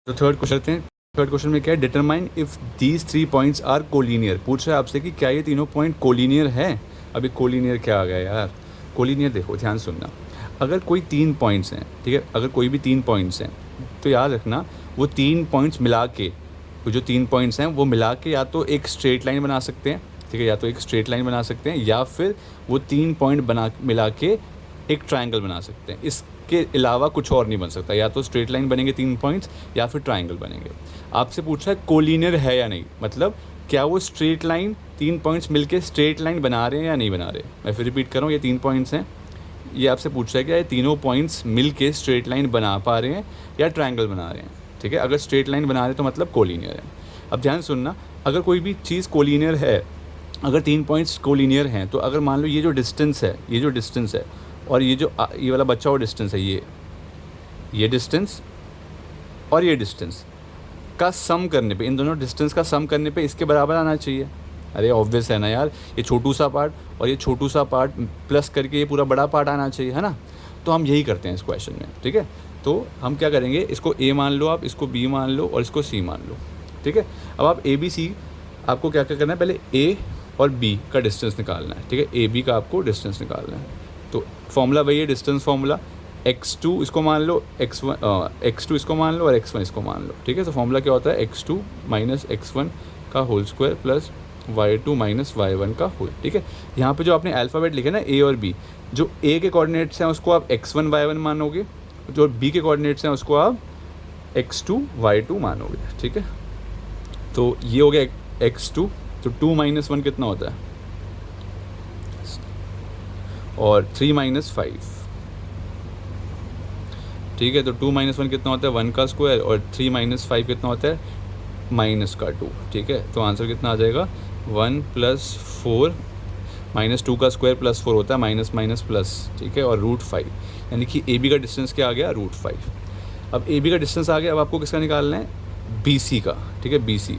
तो third question करते हैं। थर्ड क्वेश्चन में क्या है, determine if these 3 points are collinear. पूछ रहा है आपसे कि क्या ये तीनों पॉइंट कोलिनियर हैं। अभी कोलिनियर क्या आ गया यार, कोलिनियर देखो ध्यान सुनना, अगर कोई 3 पॉइंट्स हैं, ठीक है, अगर कोई भी 3 पॉइंट्स हैं तो याद रखना वो 3 पॉइंट्स मिला के, वो जो 3 पॉइंट्स हैं वो मिला के या तो एक स्ट्रेट लाइन बना सकते हैं, ठीक है, या तो एक स्ट्रेट लाइन बना सकते हैं या फिर वो 3 पॉइंट बना मिला के एक ट्रायंगल बना सकते हैं। इसके अलावा कुछ और नहीं बन सकता, या तो स्ट्रेट लाइन बनेंगे 3 पॉइंट्स या फिर ट्रायंगल बनेंगे। आपसे पूछा है कोलिनियर है या नहीं, मतलब क्या वो स्ट्रेट लाइन 3 पॉइंट्स मिलके स्ट्रेट लाइन बना रहे हैं या नहीं बना रहे। मैं फिर रिपीट कर रहा हूँ, ये 3 पॉइंट्स हैं, ये आपसे पूछ रहा है कि ये तीनों पॉइंट्स मिलके स्ट्रेट लाइन बना पा रहे हैं या ट्रायंगल बना रहे हैं, ठीक है। अगर स्ट्रेट लाइन बना रहे हैं तो मतलब कोलिनियर है। अब ध्यान सुनना, अगर कोई भी चीज़ कोलिनियर है, अगर 3 पॉइंट्स कोलिनियर हैं, तो अगर मान लो ये जो डिस्टेंस है, ये जो डिस्टेंस है और ये जो ये वाला बचा हुआ डिस्टेंस है, ये डिस्टेंस और ये डिस्टेंस का सम करने पे, इन दोनों डिस्टेंस का सम करने पे इसके बराबर आना चाहिए। अरे ऑब्वियस है ना यार, ये छोटू सा पार्ट और ये छोटू सा पार्ट प्लस करके ये पूरा बड़ा पार्ट आना चाहिए, है ना। तो हम यही करते हैं इस क्वेश्चन में, ठीक है। तो हम क्या करेंगे, इसको ए मान लो आप, इसको बी मान लो और इसको सी मान लो, ठीक है। अब आप ए बी सी, आपको क्या क्या करना है, पहले ए और बी का डिस्टेंस निकालना है, ठीक है। ए बी का आपको डिस्टेंस निकालना है। तो फॉर्मूला वही है, डिस्टेंस फार्मूला, x2 इसको मान लो, x2 इसको मान लो और x1 इसको मान लो, ठीक है। तो फॉर्मूला क्या होता है, x2 माइनस x1 का whole square plus y2 minus y1 का होल, ठीक है। यहाँ पे जो आपने अल्फ़ाबेट लिखे ना a और b, जो a के कोऑर्डिनेट्स हैं उसको आप x1 y1 मानोगे, जो b के कोऑर्डिनेट्स हैं उसको आप x2 y2 मानोगे, ठीक है। तो ये हो गया x2, तो 2 माइनस 1 कितना होता है, और 3 माइनस 5, ठीक है। तो 2 माइनस 1 कितना होता है, 1 का स्क्वायर, और 3 माइनस 5 कितना होता है, माइनस का 2, ठीक है। तो आंसर कितना आ जाएगा, 1 प्लस 4 माइनस 2 का स्क्वायर प्लस 4 होता है, माइनस माइनस प्लस, ठीक है, और √5, यानी कि ए बी का डिस्टेंस क्या आ गया, √5। अब ए बी का डिस्टेंस आ गया, अब आपको किसका निकालना है, बी सी का, ठीक है, बी सी।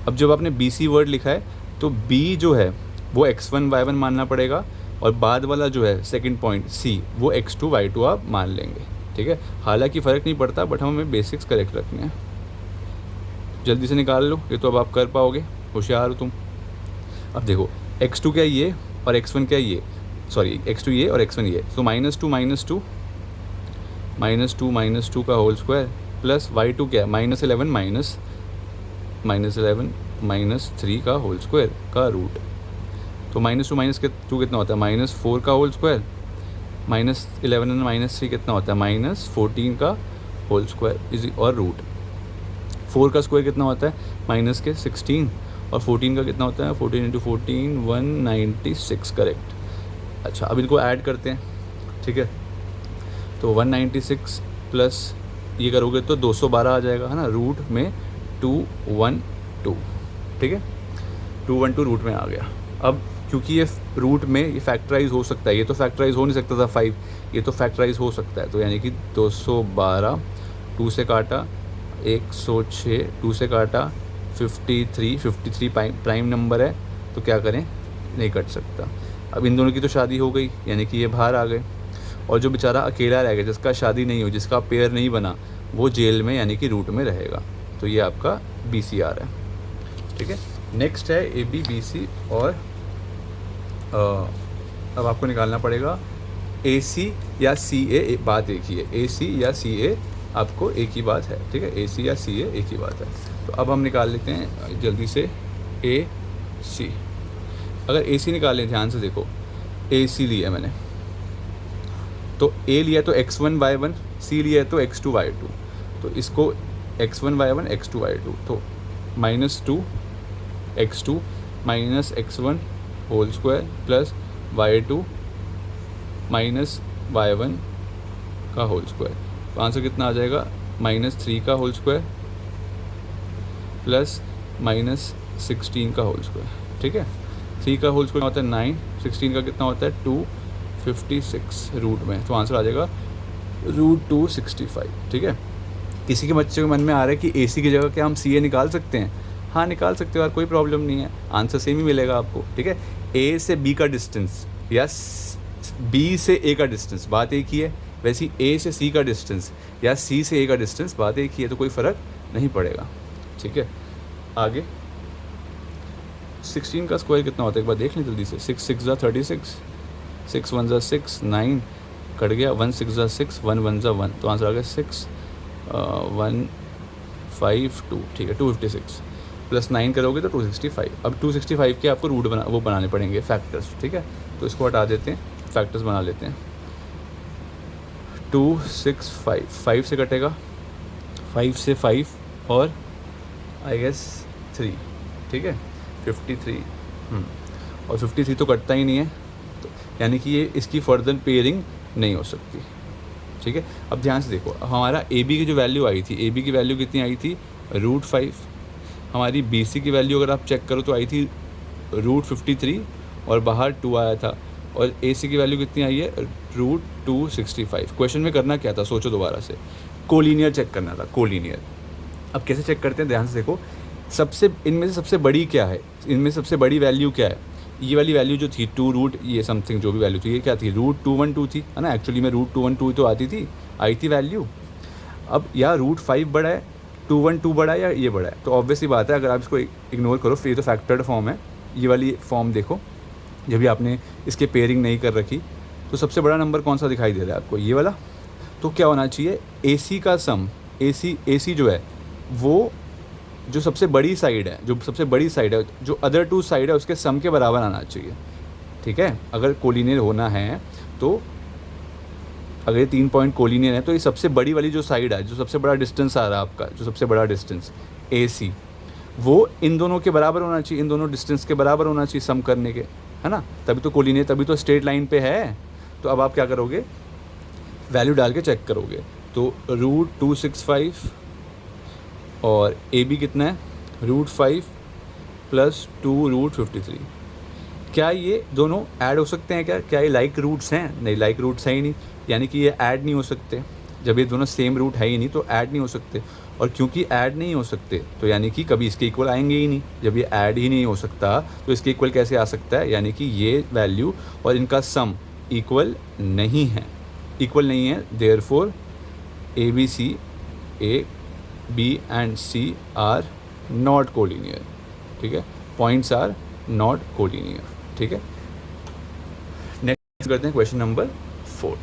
अब जब आपने बी सी वर्ड लिखा है तो बी जो है वो x1 y1 मानना पड़ेगा, और बाद वाला जो है सेकंड पॉइंट सी, वो x2 y2 आप मान लेंगे, ठीक है। हालांकि फ़र्क नहीं पड़ता, बट हमें बेसिक्स करेक्ट रखने हैं। जल्दी से निकाल लो, ये तो अब आप कर पाओगे, होशियार हो तुम। अब देखो x2 क्या ये और x1 क्या ये, सॉरी x2 ये और x1 ये, तो -2 माइनस टू का होल स्क्वायर प्लस y2 क्या है, -11 माइनस 3 का होल स्क्वायर का रूट। तो -2 माइनस के 2 कितना होता है, -4 का होल स्क्वायर, -11 और -3 कितना होता है, -14 का होल स्क्वायर इज और रूट। 4 का स्क्वायर कितना होता है, माइनस के 16, और 14 का कितना होता है, 14 × 14 196, करेक्ट। अच्छा अब इनको ऐड करते हैं, ठीक है। तो 196 प्लस ये करोगे तो 212 आ जाएगा, है ना, रूट में 212, ठीक है, 212 रूट में आ गया। अब क्योंकि ये रूट में ये फैक्टराइज हो सकता है, ये तो फैक्टराइज हो नहीं सकता था 5, ये तो फैक्टराइज हो सकता है, तो यानी कि 212, 2 से काटा 106, 2 से काटा 53 प्राइम नंबर है, तो क्या करें, नहीं कट सकता। अब इन दोनों की तो शादी हो गई, यानी कि ये बाहर आ गए, और जो बेचारा अकेला रह गया, जिसका शादी नहीं हो, जिसका पेयर नहीं बना, वो जेल में यानी कि रूट में रहेगा। तो ये आपका BCR है, ठीक है। नेक्स्ट है AB BC, और अब आपको निकालना पड़ेगा AC या CA, बात एक ही है, AC या CA आपको एक ही बात है, ठीक है, AC या CA एक ही बात है। तो अब हम निकाल लेते हैं जल्दी से AC। अगर AC निकालें, ध्यान से देखो, AC लिया मैंने, तो A लिया तो x1 y1, C लिया तो x2 y2, तो इसको x1 y1 x2 y2, तो -2 x2 minus x1 whole square plus y2 minus y1 का होल स्क्वायर। तो आंसर कितना आ जाएगा, -3 का होल स्क्वायर प्लस -16 का होल स्क्वायर, ठीक है। 3 का होल स्क्वायर होता है 9, 16 का कितना होता है 256 रूट में, तो आंसर आ जाएगा √265, ठीक है। किसी के बच्चे के मन में आ रहा है कि AC की जगह क्या हम CA निकाल सकते हैं, हाँ निकाल सकते हो यार, कोई प्रॉब्लम नहीं है, आंसर सेम ही मिलेगा आपको, ठीक है। A से B का डिस्टेंस या B से A का डिस्टेंस, बात एक ही है। वैसे A से C का डिस्टेंस या सी से ए का डिस्टेंस, बात एक ही है, तो कोई फ़र्क नहीं पड़ेगा। ठीक है, आगे 16 का स्क्वायर कितना होता है एक बार देख लें जल्दी से। 6 6 ज़ा 36, 6 1 ज़ा 6, 9 कट गया, 1 6 ज़ा 6, 1 1 ज़ा 1, तो आंसर आ गया 6 1 5 2। ठीक है, 256 प्लस 9 करोगे तो 265। अब 265 के आपको रूट बनाने पड़ेंगे, फैक्टर्स। ठीक है, तो इसको हटा देते हैं, फैक्टर्स बना लेते हैं। 265 5 से कटेगा, 5 से 5 और आई गेस 3। ठीक है, 53 और 53 तो कटता ही नहीं है, तो यानी कि ये इसकी फर्दर पेयरिंग नहीं हो सकती। ठीक है, अब ध्यान से देखो, हमारा ए बी की जो वैल्यू आई थी, ए बी की वैल्यू कितनी आई थी, √5। हमारी बी सी की वैल्यू अगर आप चेक करो तो आई थी √53 और बाहर 2 आया था, और ए सी की वैल्यू कितनी आई है, √265। क्वेश्चन में करना क्या था, सोचो दोबारा से, कोलिनियर चेक करना था, कोलिनियर। अब कैसे चेक करते हैं, ध्यान से देखो, सबसे इनमें से सबसे बड़ी क्या है, इनमें से सबसे बड़ी वैल्यू क्या है, ये वाली वैल्यू जो थी 2 रूट ये समथिंग जो भी वैल्यू थी, ये क्या थी, √212 थी, है ना। एक्चुअली में √212 तो आती थी, आई थी वैल्यू। अब या √5 बड़ा है, 212 बड़ा है, या ये बड़ा है, तो ऑब्वियसली बात है, अगर आप इसको इग्नोर करो, फिर ये तो फैक्टर्ड फॉर्म है, ये वाली फॉर्म देखो, जब भी आपने इसके पेयरिंग नहीं कर रखी, तो सबसे बड़ा नंबर कौन सा दिखाई दे रहा है आपको, ये वाला। तो क्या होना चाहिए, ए सी का सम, ए सी जो है वो जो सबसे बड़ी साइड है, जो अदर 2 साइड है उसके सम के बराबर आना चाहिए। ठीक है, अगर कोलिनियर होना है तो, अगर ये 3 पॉइंट कोलिनियर है तो ये सबसे बड़ी वाली जो साइड है, जो सबसे बड़ा डिस्टेंस आ रहा है आपका, जो सबसे बड़ा डिस्टेंस ए सी, वो इन दोनों के बराबर होना चाहिए, इन दोनों डिस्टेंस के बराबर होना चाहिए सम करने के, है ना। तभी तो कोलिनियर, तभी तो स्ट्रेट लाइन पे है। तो अब आप क्या करोगे, वैल्यू डाल के चेक करोगे, तो √265 और ए बी कितना है, √5 प्लस 2√53। क्या ये दोनों ऐड हो सकते हैं, क्या ये लाइक रूट्स हैं, नहीं, लाइक रूट्स है ही नहीं, यानी कि ये ऐड नहीं हो सकते। जब ये दोनों सेम रूट है ही नहीं तो ऐड नहीं हो सकते, और क्योंकि ऐड नहीं हो सकते तो यानी कि कभी इसके इक्वल आएंगे ही नहीं। जब ये ऐड ही नहीं हो सकता तो इसके इक्वल कैसे आ सकता है, यानी कि ये वैल्यू और इनका सम इक्वल नहीं है, therefore A B C, A B and C are not collinear. ठीक है, पॉइंट्स आर नॉट कोलिनियर। ठीक है, नेक्स्ट करते हैं क्वेश्चन नंबर 4।